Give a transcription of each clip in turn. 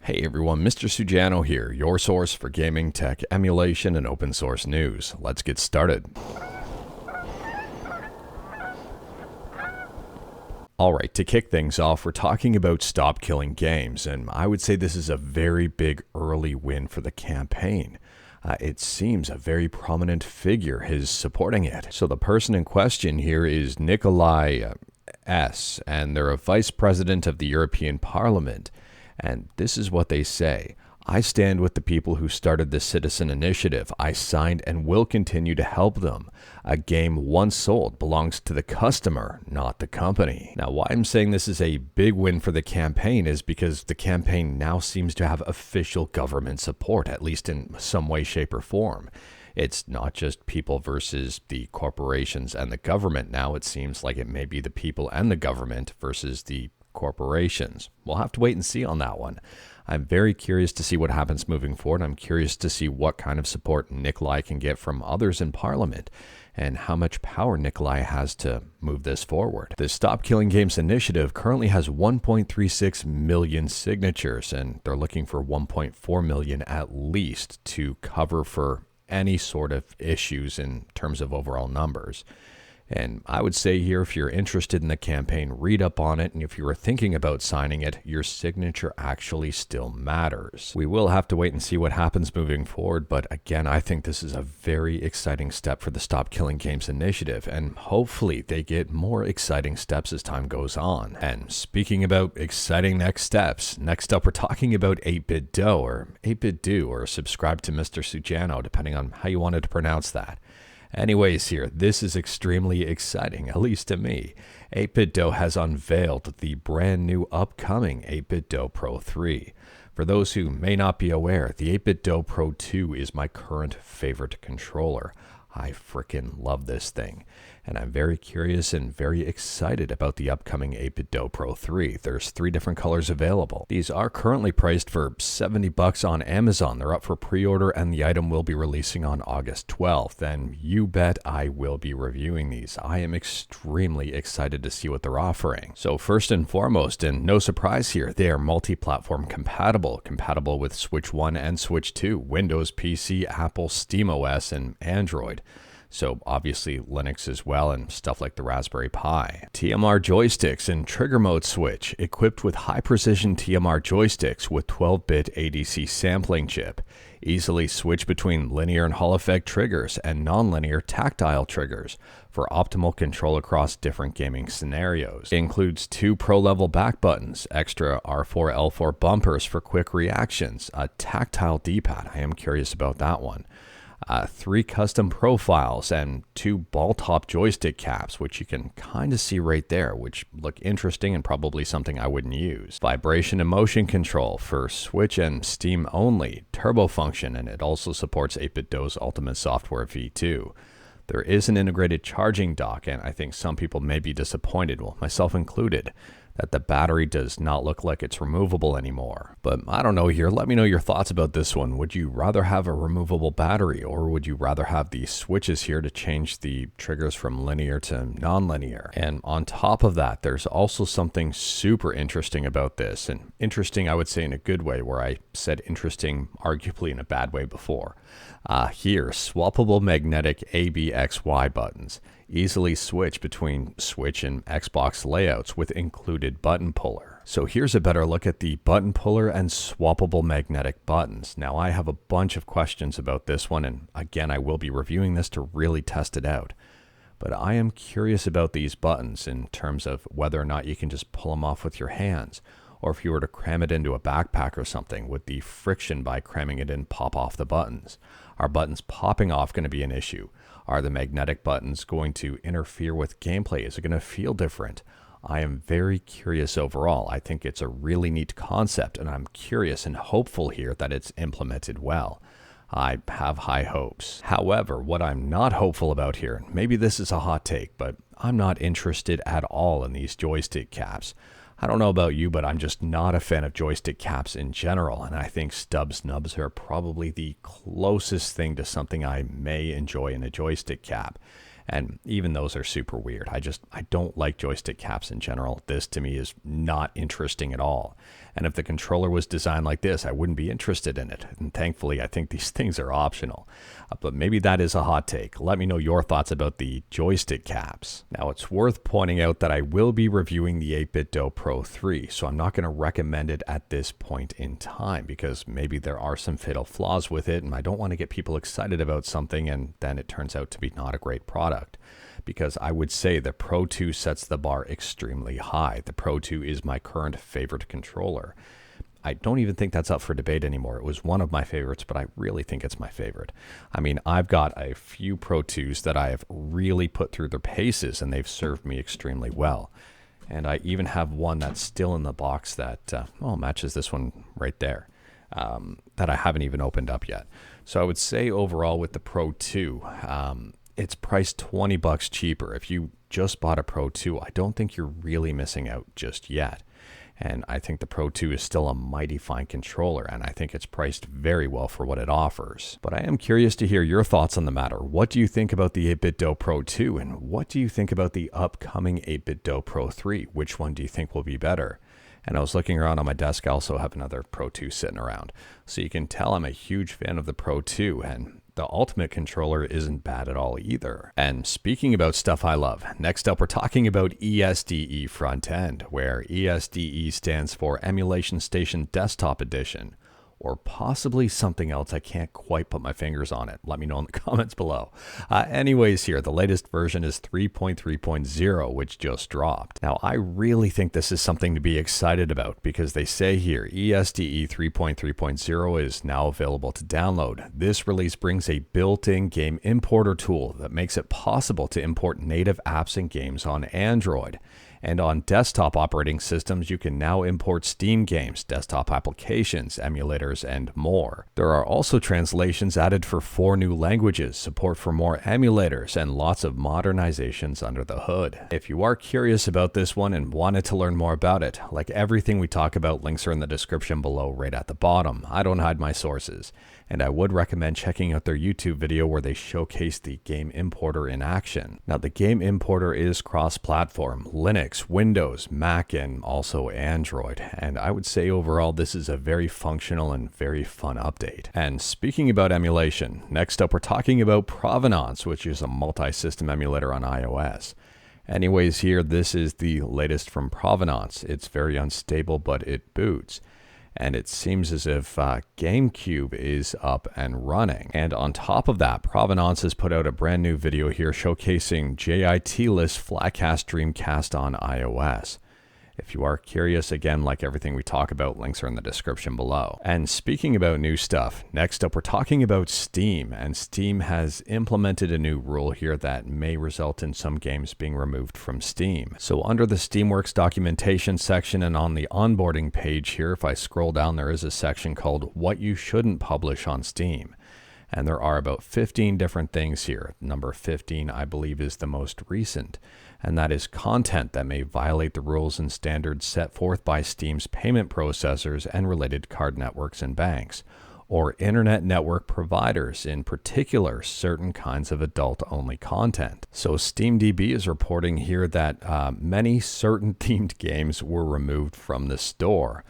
Hey everyone, Mr. Sujano here, your source for gaming, tech, emulation, and open source news. Let's get started. Alright, to kick things off, we're talking about Stop Killing Games, and I would say this is a very big early win for the campaign. It seems a very prominent figure is supporting it. So the person in question here is Nikolai S., and they're a vice president of the European Parliament. And this is what they say: I stand with the people who started this citizen initiative. I signed and will continue to help them. A game once sold belongs to the customer, not the company. Now, why I'm saying this is a big win for the campaign is because the campaign now seems to have official government support, at least in some way, shape, or form. It's not just people versus the corporations and the government. Now it seems like it may be the people and the government versus the corporations. We'll have to wait and see on that one. I'm very curious to see what happens moving forward. I'm curious to see what kind of support Nikolai can get from others in Parliament and how much power Nikolai has to move this forward. The Stop Killing Games initiative currently has 1.36 million signatures, and they're looking for 1.4 million at least to cover for any sort of issues in terms of overall numbers. And I would say here, if you're interested in the campaign, read up on it, and if you were thinking about signing it, your signature actually still matters. We will have to wait and see what happens moving forward, but again, I think this is a very exciting step for the Stop Killing Games initiative, and hopefully they get more exciting steps as time goes on. And speaking about exciting next steps, next up we're talking about 8BitDo, or 8BitDo, or subscribe to Mr. Sujano, depending on how you wanted to pronounce that. Anyways here, this is extremely exciting, at least to me. 8BitDo has unveiled the brand new upcoming 8BitDo Pro 3. For those who may not be aware, the 8BitDo Pro 2 is my current favorite controller. I frickin' love this thing, and I'm very curious and very excited about the upcoming 8BitDo Pro 3. There's 3 different colors available. These are currently priced for $70 on Amazon. They're up for pre-order, and the item will be releasing on August 12th, and you bet I will be reviewing these. I am extremely excited to see what they're offering. So first and foremost, and no surprise here, they are multi-platform compatible with Switch 1 and Switch 2, Windows, PC, Apple, SteamOS, and Android. So obviously Linux as well, and stuff like the Raspberry Pi. TMR joysticks and trigger mode switch, equipped with high precision TMR joysticks with 12-bit ADC sampling chip. Easily switch between linear and Hall effect triggers and non-linear tactile triggers for optimal control across different gaming scenarios. It includes 2 pro-level back buttons, extra R4, L4 bumpers for quick reactions, a tactile D-pad, I am curious about that one. 3 custom profiles and 2 ball top joystick caps, which you can kind of see right there, which look interesting and probably something I wouldn't use. Vibration and motion control for Switch and Steam only, turbo function, and it also supports 8BitDo's Ultimate Software V2. There is an integrated charging dock, and I think some people may be disappointed, well, myself included, that the battery does not look like it's removable anymore. But I don't know here, let me know your thoughts about this one. Would you rather have a removable battery, or would you rather have these switches here to change the triggers from linear to non-linear? And on top of that, there's also something super interesting about this, and interesting I would say in a good way, where I said interesting arguably in a bad way before. Here, swappable magnetic ABXY buttons. Easily switch between Switch and Xbox layouts with included button puller. So here's a better look at the button puller and swappable magnetic buttons. Now I have a bunch of questions about this one, and again I will be reviewing this to really test it out. But I am curious about these buttons in terms of whether or not you can just pull them off with your hands, or if you were to cram it into a backpack or something, would the friction by cramming it in pop off the buttons? Are buttons popping off going to be an issue? Are the magnetic buttons going to interfere with gameplay? Is it going to feel different? I am very curious overall. I think it's a really neat concept, and I'm curious and hopeful here that it's implemented well. I have high hopes. However, what I'm not hopeful about here, maybe this is a hot take, but I'm not interested at all in these joystick caps. I don't know about you, but I'm just not a fan of joystick caps in general, and I think stub nubs are probably the closest thing to something I may enjoy in a joystick cap. And even those are super weird. I don't like joystick caps in general. This to me is not interesting at all. And if the controller was designed like this, I wouldn't be interested in it. And thankfully, I think these things are optional. But maybe that is a hot take. Let me know your thoughts about the joystick caps. Now, it's worth pointing out that I will be reviewing the 8BitDo Pro 3, so I'm not going to recommend it at this point in time because maybe there are some fatal flaws with it, and I don't want to get people excited about something and then it turns out to be not a great product. Because I would say the Pro 2 sets the bar extremely high. The Pro 2 is my current favorite controller. I don't even think that's up for debate anymore. It was one of my favorites, but I really think it's my favorite. I mean, I've got a few Pro 2s that I have really put through their paces, and they've served me extremely well. And I even have one that's still in the box that matches this one right there, that I haven't even opened up yet. So I would say overall with the Pro 2, it's priced $20 cheaper. If you just bought a Pro 2, I don't think you're really missing out just yet. And I think the Pro 2 is still a mighty fine controller, and I think it's priced very well for what it offers. But I am curious to hear your thoughts on the matter. What do you think about the 8BitDo Pro 2, and what do you think about the upcoming 8BitDo Pro 3? Which one do you think will be better? And I was looking around on my desk. I also have another Pro 2 sitting around. So you can tell I'm a huge fan of the Pro 2, and the Ultimate controller isn't bad at all either. And speaking about stuff I love, next up we're talking about ESDE Front End, where ESDE stands for EmulationStation Desktop Edition, or possibly something else. I can't quite put my fingers on it. Let me know in the comments below. Anyways, here, the latest version is 3.3.0, which just dropped. Now, I really think this is something to be excited about because they say here, ESDE 3.3.0 is now available to download. This release brings a built-in game importer tool that makes it possible to import native apps and games on Android. And on desktop operating systems, you can now import Steam games, desktop applications, emulators, and more. There are also translations added for 4 new languages, support for more emulators, and lots of modernizations under the hood. If you are curious about this one and wanted to learn more about it, like everything we talk about, links are in the description below right at the bottom. I don't hide my sources. And I would recommend checking out their YouTube video where they showcase the game importer in action. Now, the game importer is cross-platform, Linux, Windows, Mac, and also Android. And I would say overall this is a very functional and very fun update. And speaking about emulation, next up we're talking about Provenance, which is a multi-system emulator on iOS. Anyways, here, this is the latest from Provenance. It's very unstable, but it boots. And it seems as if GameCube is up and running. And on top of that, Provenance has put out a brand new video here showcasing JIT-less Flatcast Dreamcast on iOS. If you are curious, again, like everything we talk about, links are in the description below. And speaking about new stuff, next up we're talking about Steam. And Steam has implemented a new rule here that may result in some games being removed from Steam. So under the Steamworks documentation section and on the onboarding page here, if I scroll down, there is a section called What You Shouldn't Publish on Steam. And there are about 15 different things here. Number 15, I believe, is the most recent. And that is content that may violate the rules and standards set forth by Steam's payment processors and related card networks and banks, or internet network providers, in particular certain kinds of adult-only content. So SteamDB is reporting here that many certain themed games were removed from the store.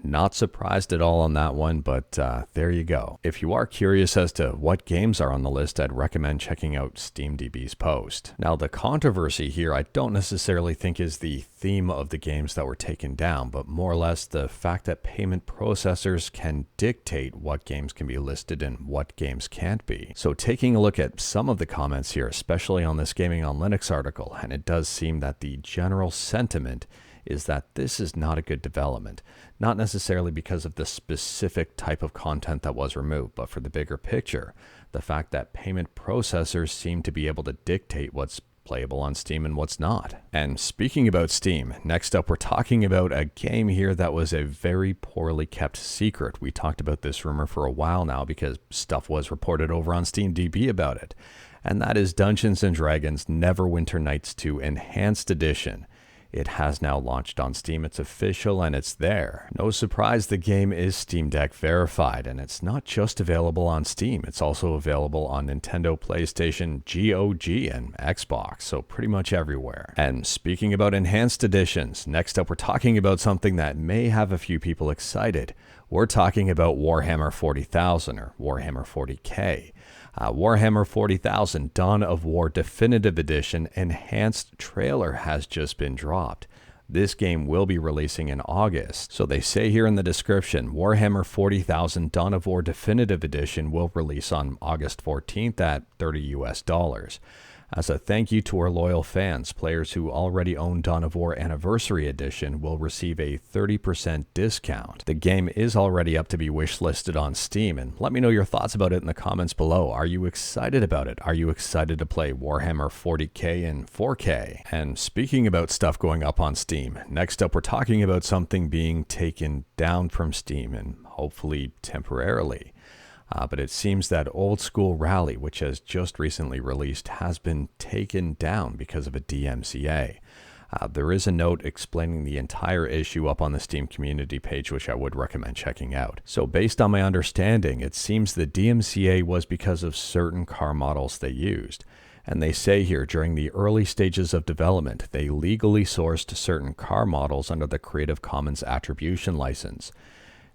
Not surprised at all on that one, but there you go. If you are curious as to what games are on the list, I'd recommend checking out SteamDB's post. Now, the controversy here I don't necessarily think is the theme of the games that were taken down, but more or less the fact that payment processors can dictate what games can be listed and what games can't be. So taking a look at some of the comments here, especially on this Gaming on Linux article, and it does seem that the general sentiment is that this is not a good development. Not necessarily because of the specific type of content that was removed, but for the bigger picture, the fact that payment processors seem to be able to dictate what's playable on Steam and what's not. And speaking about Steam, next up we're talking about a game here that was a very poorly kept secret. We talked about this rumor for a while now because stuff was reported over on SteamDB about it. And that is Dungeons & Dragons Neverwinter Nights 2 Enhanced Edition. It has now launched on Steam. It's official and it's there. No surprise, the game is Steam Deck verified, and it's not just available on Steam. It's also available on Nintendo, PlayStation, GOG, and Xbox, so pretty much everywhere. And speaking about enhanced editions, next up we're talking about something that may have a few people excited. We're talking about Warhammer 40,000 or Warhammer 40K. Warhammer 40,000 Dawn of War Definitive Edition Enhanced Trailer has just been dropped. This game will be releasing in August. So they say here in the description, Warhammer 40,000 Dawn of War Definitive Edition will release on August 14th at $30 US. As a thank you to our loyal fans, players who already own Dawn of War Anniversary Edition will receive a 30% discount. The game is already up to be wishlisted on Steam, and let me know your thoughts about it in the comments below. Are you excited about it? Are you excited to play Warhammer 40K in 4K? And speaking about stuff going up on Steam, next up we're talking about something being taken down from Steam, and hopefully temporarily. But it seems that Old School Rally, which has just recently released, has been taken down because of a DMCA. There is a note explaining the entire issue up on the Steam community page, which I would recommend checking out. So based on my understanding, it seems the DMCA was because of certain car models they used. And they say here, during the early stages of development, they legally sourced certain car models under the Creative Commons Attribution License.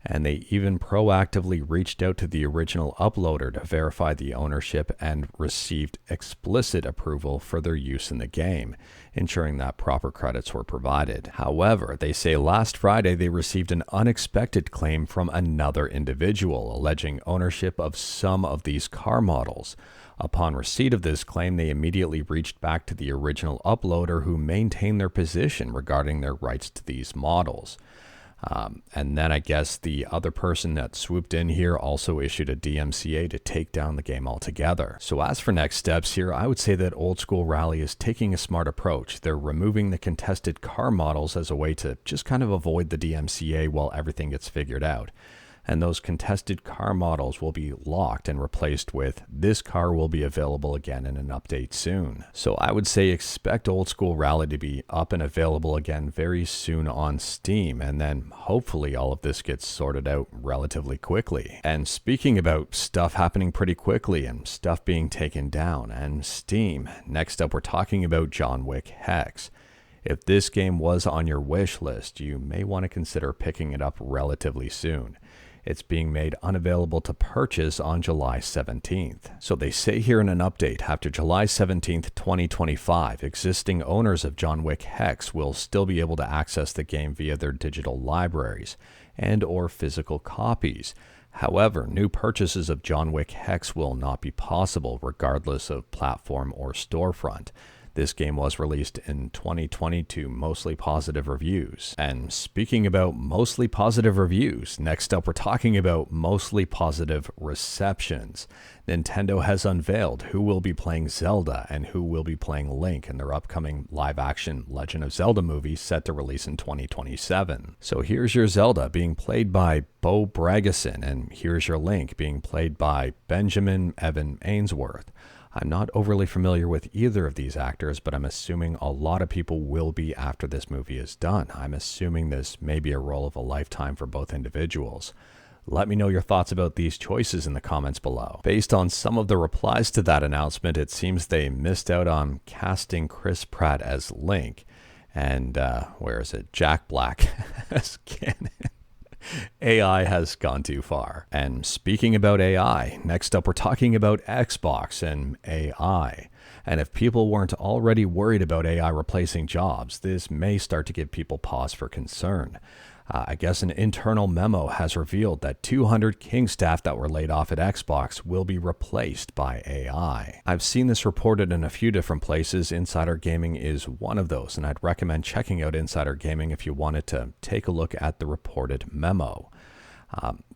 And they even proactively reached out to the original uploader to verify the ownership and received explicit approval for their use in the game, ensuring that proper credits were provided. However, they say last Friday they received an unexpected claim from another individual alleging ownership of some of these car models. Upon receipt of this claim, they immediately reached back to the original uploader, who maintained their position regarding their rights to these models. And then I guess the other person that swooped in here also issued a DMCA to take down the game altogether. So as for next steps here, I would say that Old School Rally is taking a smart approach. They're removing the contested car models as a way to just kind of avoid the DMCA while everything gets figured out. And those contested car models will be locked and replaced with "this car will be available again in an update soon." So I would say expect Old School Rally to be up and available again very soon on Steam, and then hopefully all of this gets sorted out relatively quickly. And speaking about stuff happening pretty quickly and stuff being taken down and Steam, next up we're talking about John Wick Hex. If this game was on your wish list, you may want to consider picking it up relatively soon. It's being made unavailable to purchase on July 17th. So they say here in an update, after July 17th, 2025, existing owners of John Wick Hex will still be able to access the game via their digital libraries and or physical copies. However, new purchases of John Wick Hex will not be possible regardless of platform or storefront. This game was released in 2020 to mostly positive reviews. And speaking about mostly positive reviews, next up we're talking about mostly positive receptions. Nintendo has unveiled who will be playing Zelda and who will be playing Link in their upcoming live-action Legend of Zelda movie set to release in 2027. So here's your Zelda being played by Bo Bragason, and here's your Link being played by Benjamin Evan Ainsworth. I'm not overly familiar with either of these actors, but I'm assuming a lot of people will be after this movie is done. I'm assuming this may be a role of a lifetime for both individuals. Let me know your thoughts about these choices in the comments below. Based on some of the replies to that announcement, it seems they missed out on casting Chris Pratt as Link, and Jack Black as Ganon. AI has gone too far. And speaking about AI, next up we're talking about Xbox and AI. And if people weren't already worried about AI replacing jobs, this may start to give people pause for concern. I guess an internal memo has revealed that 200 King staff that were laid off at Xbox will be replaced by AI. I've seen this reported in a few different places. Insider Gaming is one of those, and I'd recommend checking out Insider Gaming if you wanted to take a look at the reported memo.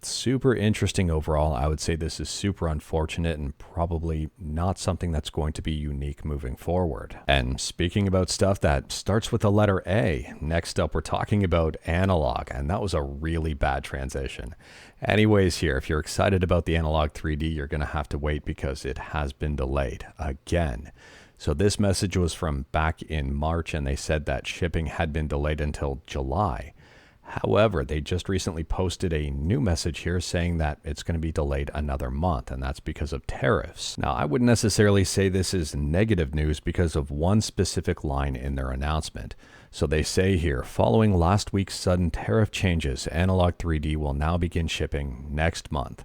Super interesting overall. I would say this is super unfortunate and probably not something that's going to be unique moving forward. And speaking about stuff that starts with the letter A, next up we're talking about Analogue, and that was a really bad transition. Anyways, here, if you're excited about the Analogue 3D, you're going to have to wait because it has been delayed again. So this message was from back in March, and they said that shipping had been delayed until July. However, they just recently posted a new message here saying that it's going to be delayed another month, and that's because of tariffs. Now, I wouldn't necessarily say this is negative news because of one specific line in their announcement. So they say here, following last week's sudden tariff changes, Analogue 3D will now begin shipping next month.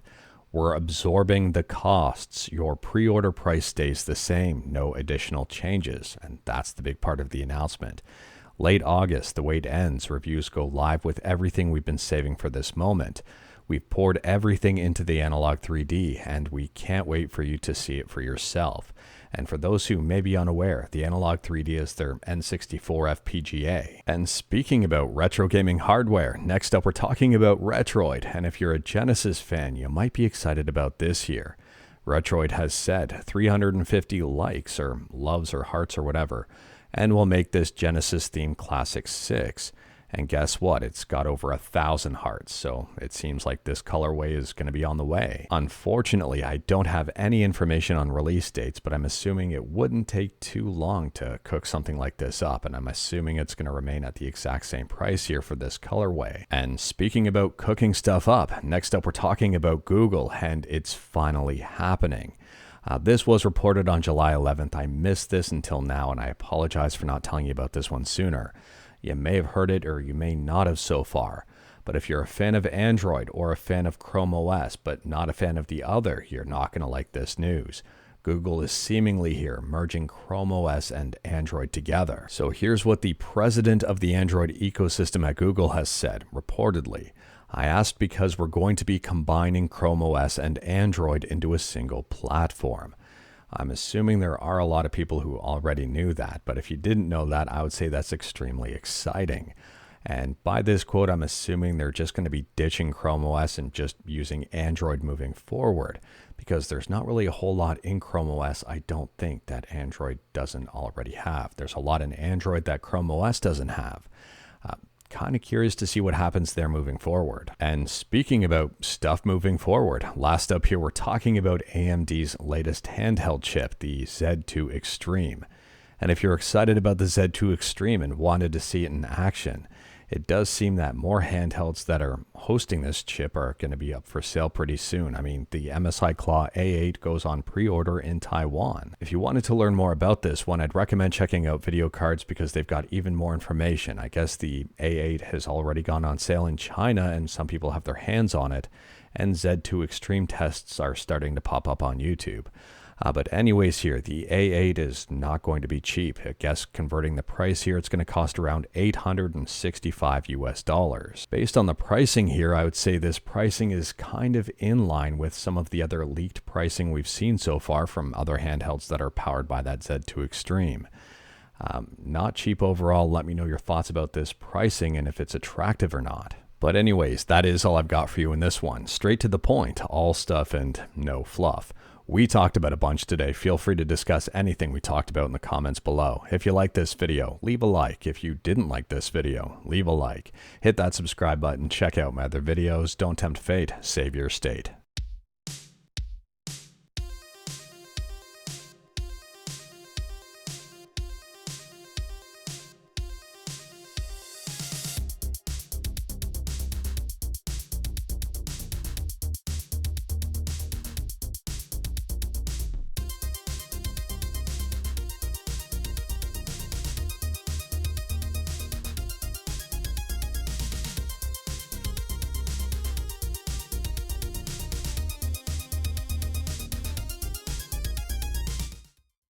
We're absorbing the costs. Your pre-order price stays the same, no additional changes, and that's the big part of the announcement. Late August, the wait ends. Reviews go live with everything we've been saving for this moment. We've poured everything into the Analogue 3D, and we can't wait for you to see it for yourself. And for those who may be unaware, the Analogue 3D is their N64 FPGA. And speaking about retro gaming hardware, next up we're talking about Retroid. And if you're a Genesis fan, you might be excited about this here. Retroid has said 350 likes or loves or hearts or whatever, and we'll make this Genesis-themed Classic 6. And guess what? It's got over 1,000 hearts, so it seems like this colorway is going to be on the way. Unfortunately, I don't have any information on release dates, but I'm assuming it wouldn't take too long to cook something like this up, and I'm assuming it's going to remain at the exact same price here for this colorway. And speaking about cooking stuff up, next up we're talking about Google, and it's finally happening. This was reported on July 11th. I missed this until now, and I apologize for not telling you about this one sooner. You may have heard it or you may not have so far, but if you're a fan of Android or a fan of Chrome OS but not a fan of the other, you're not going to like this news. Google is seemingly here merging Chrome OS and Android together. So here's what the president of the Android ecosystem at Google has said, reportedly. I asked because we're going to be combining Chrome OS and Android into a single platform. I'm assuming there are a lot of people who already knew that, but if you didn't know that, I would say that's extremely exciting. And by this quote, I'm assuming they're just going to be ditching Chrome OS and just using Android moving forward, because there's not really a whole lot in Chrome OS, I don't think, that Android doesn't already have. There's a lot in Android that Chrome OS doesn't have. Kind of curious to see what happens there moving forward. And speaking about stuff moving forward, last up here we're talking about AMD's latest handheld chip, the Z2 Extreme. And if you're excited about the Z2 Extreme and wanted to see it in action, it does seem that more handhelds that are hosting this chip are going to be up for sale pretty soon. I mean, the MSI Claw A8 goes on pre-order in Taiwan. If you wanted to learn more about this one, I'd recommend checking out Video Cards because they've got even more information. I guess the A8 has already gone on sale in China and some people have their hands on it, and Z2 Extreme tests are starting to pop up on YouTube. But anyways here, the A8 is not going to be cheap. I guess converting the price here, it's going to cost around $865 US. Based on the pricing here, I would say this pricing is kind of in line with some of the other leaked pricing we've seen so far from other handhelds that are powered by that Z2 Extreme. Not cheap overall. Let me know your thoughts about this pricing and if it's attractive or not. But anyways, that is all I've got for you in this one. Straight to the point, all stuff and no fluff. We talked about a bunch today. Feel free to discuss anything we talked about in the comments below. If you liked this video, leave a like. If you didn't like this video, leave a like. Hit that subscribe button. Check out my other videos. Don't tempt fate. Save your state.